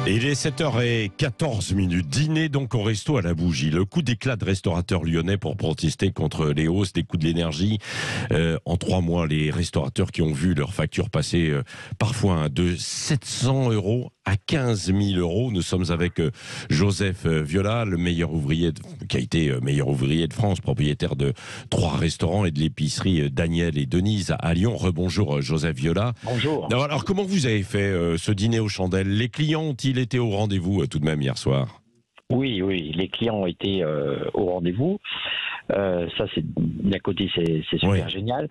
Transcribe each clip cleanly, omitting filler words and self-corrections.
Et il est 7h14. Dîner donc au resto à la bougie. Le coup d'éclat de restaurateurs lyonnais pour protester contre les hausses des coûts de l'énergie. En 3 mois, les restaurateurs qui ont vu leur facture passer parfois de 700 € à 15 000 €. Nous sommes avec Joseph Viola, le meilleur ouvrier, qui a été meilleur ouvrier de France, propriétaire de 3 restaurants et de l'épicerie Daniel et Denise à Lyon. Rebonjour Joseph Viola. Bonjour. Alors comment vous avez fait ce dîner aux chandelles? Les clients ont-ils été au rendez-vous tout de même hier soir? Oui, les clients ont été au rendez-vous. Ça, c'est d'un côté, c'est super génial.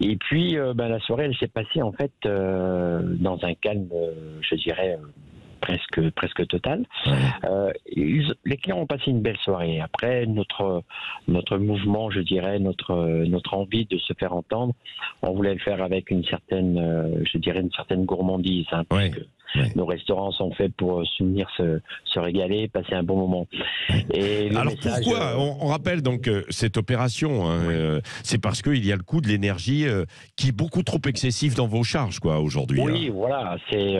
Et puis, la soirée, elle s'est passée en fait dans un calme, je dirais, presque total. Les clients ont passé une belle soirée. Après, notre mouvement, je dirais, notre envie de se faire entendre, on voulait le faire avec une certaine, je dirais, une certaine gourmandise. Puisque nos restaurants sont faits pour venir se régaler, passer un bon moment. Et alors pourquoi on rappelle donc cette opération, c'est parce qu'il y a le coût de l'énergie qui est beaucoup trop excessif dans vos charges, quoi, aujourd'hui. Oui, voilà. C'est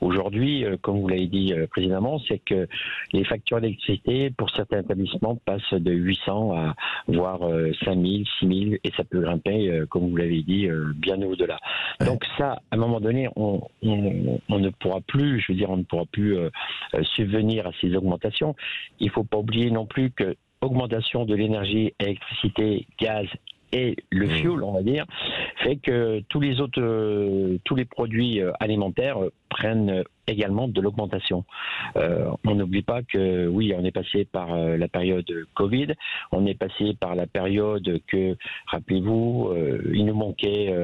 aujourd'hui, comme vous l'avez dit précédemment, c'est que les factures d'électricité pour certains établissements passent de 800 à voire 5000, 6000, et ça peut grimper, comme vous l'avez dit, bien au-delà. Donc ça, à un moment donné, on ne pourra plus, je veux dire, on ne pourra plus subvenir à ces augmentations. Il ne faut pas oublier non plus que augmentation de l'énergie, électricité, gaz et le fioul, on va dire, fait que tous les produits alimentaires prennent également de l'augmentation. On n'oublie pas que, oui, on est passé par la période Covid, on est passé par la période que, rappelez-vous, il nous manquait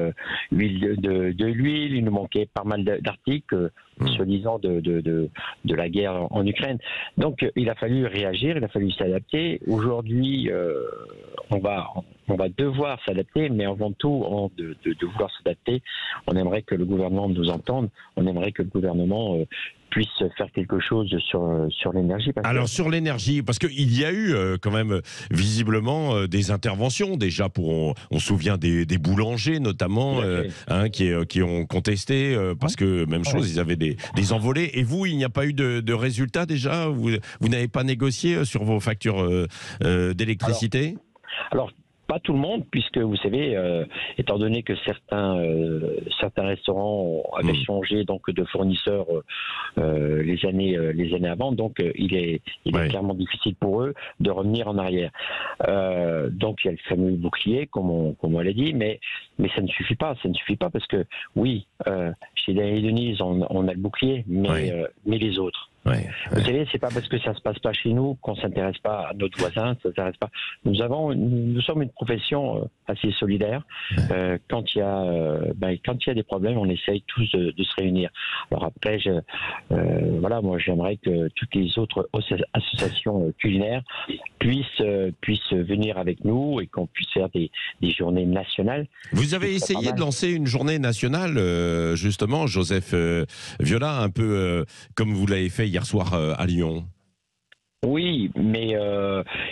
de l'huile, il nous manquait pas mal d'articles, soi-disant de la guerre en Ukraine. Donc, il a fallu réagir, il a fallu s'adapter. Aujourd'hui, on va devoir s'adapter, mais avant tout, avant de vouloir s'adapter, on aimerait que le gouvernement nous entende, on aimerait que le gouvernement puisse faire quelque chose sur l'énergie. Alors sur l'énergie, parce qu'il y a eu quand même visiblement des interventions déjà on se souvient des boulangers notamment qui ont contesté parce que même chose, ils avaient des envolées. Et vous, il n'y a pas eu de résultat déjà? Vous n'avez pas négocié sur vos factures d'électricité? Alors pas tout le monde, puisque vous savez, étant donné que certains restaurants avaient changé donc de fournisseur les années avant, donc il est clairement difficile pour eux de revenir en arrière. Donc il y a le fameux bouclier, comme on l'a dit, mais ça ne suffit pas. Ça ne suffit pas parce que oui, chez Daniel et Denise, on a le bouclier, mais les autres. Vous savez, c'est pas parce que ça se passe pas chez nous qu'on s'intéresse pas à notre voisin, ça s'intéresse pas. Nous sommes une profession assez solidaire. Quand il y a des problèmes, on essaye tous de se réunir. Alors après, moi j'aimerais que toutes les autres associations culinaires puissent venir avec nous et qu'on puisse faire des journées nationales. Vous avez essayé de lancer une journée nationale, justement, Joseph Viola, un peu comme vous l'avez fait hier soir à Lyon? Oui, mais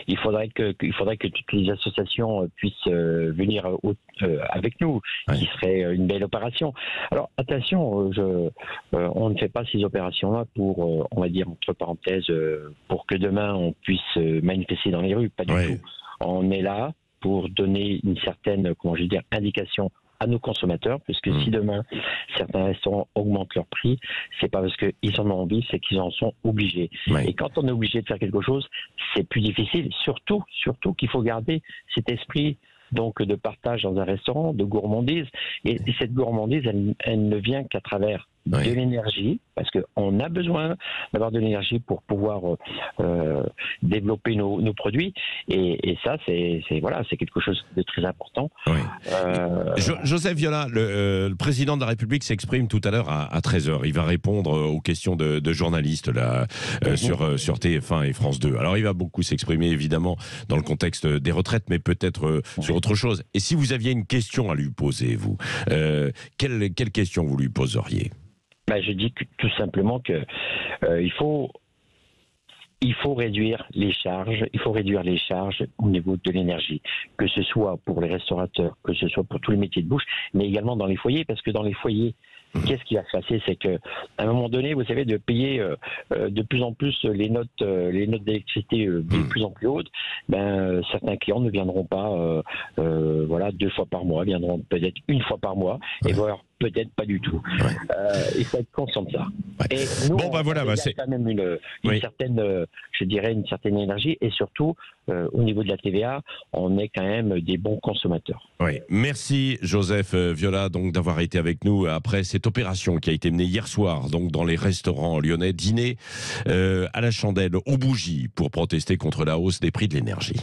il faudrait que toutes les associations puissent venir avec nous, qui serait une belle opération. Alors attention, on ne fait pas ces opérations-là pour, on va dire entre parenthèses, pour que demain on puisse manifester dans les rues, pas du tout. On est là pour donner une certaine, indication à nos consommateurs, parce que si demain certains restaurants augmentent leur prix, c'est pas parce qu'ils en ont envie, c'est qu'ils en sont obligés. Et quand on est obligé de faire quelque chose, c'est plus difficile. Surtout qu'il faut garder cet esprit donc de partage dans un restaurant, de gourmandise. Et cette gourmandise, elle ne vient qu'à travers de l'énergie, parce qu'on a besoin d'avoir de l'énergie pour pouvoir développer nos produits. Et ça, c'est quelque chose de très important. Joseph Viola, le président de la République s'exprime tout à l'heure à 13h. Il va répondre aux questions de journalistes là, sur TF1 et France 2. Alors il va beaucoup s'exprimer évidemment dans le contexte des retraites, mais peut-être sur autre chose. Et si vous aviez une question à lui poser, vous, quelle question vous lui poseriez? Je dis tout simplement que il faut réduire les charges, au niveau de l'énergie, que ce soit pour les restaurateurs, que ce soit pour tous les métiers de bouche, mais également dans les foyers, parce que dans les foyers, qu'est-ce qui va se passer? C'est que à un moment donné, vous savez, de payer de plus en plus les notes d'électricité de plus en plus hautes, ben, certains clients ne viendront pas voilà, 2 fois par mois, viendront peut-être 1 fois par mois, et voire peut-être pas du tout. Il faut être conscient de ça. Et nous, bon, bah voilà, c'est quand même une certaine, je dirais, une certaine énergie, et surtout, au niveau de la TVA, on est quand même des bons consommateurs. Oui. Merci Joseph Viola donc d'avoir été avec nous après cette opération qui a été menée hier soir donc dans les restaurants lyonnais, dîner à la chandelle aux bougies pour protester contre la hausse des prix de l'énergie.